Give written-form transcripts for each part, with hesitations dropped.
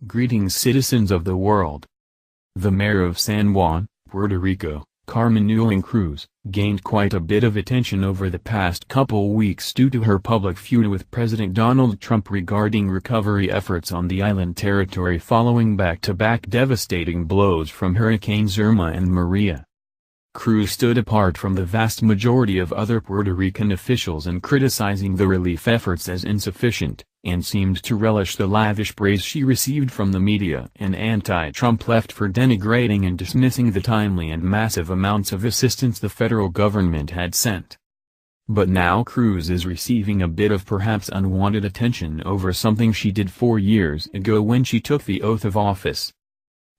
Greetings, citizens of the world. The mayor of San Juan, Puerto Rico, Carmen Yulín Cruz, gained quite a bit of attention over the past couple weeks due to her public feud with President Donald Trump regarding recovery efforts on the island territory following back-to-back devastating blows from Hurricanes Irma and Maria. Cruz stood apart from the vast majority of other Puerto Rican officials in criticizing the relief efforts as insufficient, and seemed to relish the lavish praise she received from the media and anti-Trump left for denigrating and dismissing the timely and massive amounts of assistance the federal government had sent. But now Cruz is receiving a bit of perhaps unwanted attention over something she did 4 years ago when she took the oath of office.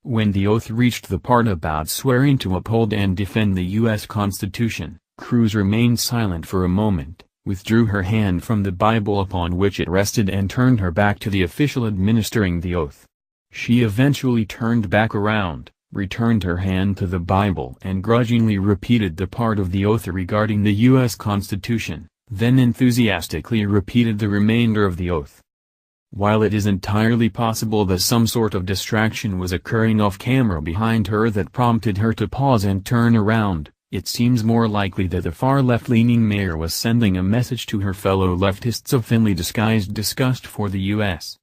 When the oath reached the part about swearing to uphold and defend the U.S. Constitution, Cruz remained silent for a moment, withdrew her hand from the Bible upon which it rested and turned her back to the official administering the oath. She eventually turned back around, returned her hand to the Bible and grudgingly repeated the part of the oath regarding the U.S. Constitution, then enthusiastically repeated the remainder of the oath. While it is entirely possible that some sort of distraction was occurring off-camera behind her that prompted her to pause and turn around, it seems more likely that the far left-leaning mayor was sending a message to her fellow leftists of thinly disguised disgust for the U.S.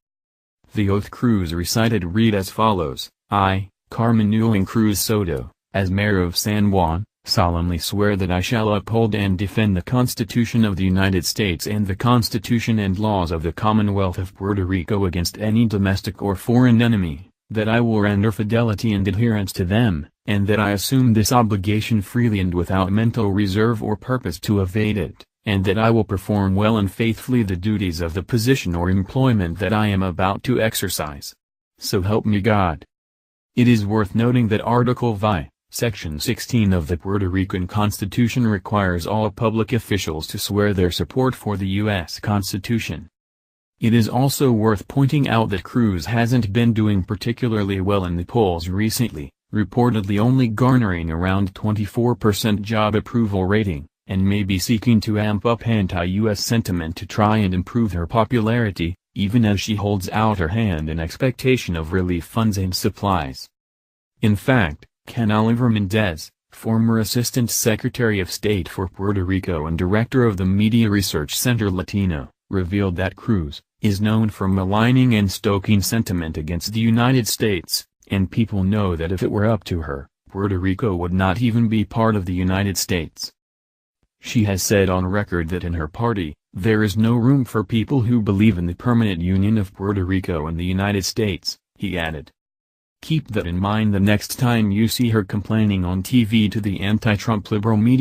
The oath Cruz recited read as follows: I, Carmen Yulín Cruz Soto, as mayor of San Juan, solemnly swear that I shall uphold and defend the Constitution of the United States and the Constitution and laws of the Commonwealth of Puerto Rico against any domestic or foreign enemy, that I will render fidelity and adherence to them, and that I assume this obligation freely and without mental reserve or purpose to evade it, and that I will perform well and faithfully the duties of the position or employment that I am about to exercise. So help me God. It is worth noting that Article V, Section 16 of the Puerto Rican Constitution requires all public officials to swear their support for the U.S. Constitution. It is also worth pointing out that Cruz hasn't been doing particularly well in the polls recently, reportedly only garnering around 24% job approval rating, and may be seeking to amp up anti-U.S. sentiment to try and improve her popularity, even as she holds out her hand in expectation of relief funds and supplies. In fact, Ken Oliver Mendez, former Assistant Secretary of State for Puerto Rico and Director of the Media Research Center Latino, revealed that Cruz is known for maligning and stoking sentiment against the United States, and people know that if it were up to her, Puerto Rico would not even be part of the United States. She has said on record that in her party, there is no room for people who believe in the permanent union of Puerto Rico and the United States, he added. Keep that in mind the next time you see her complaining on TV to the anti-Trump liberal media.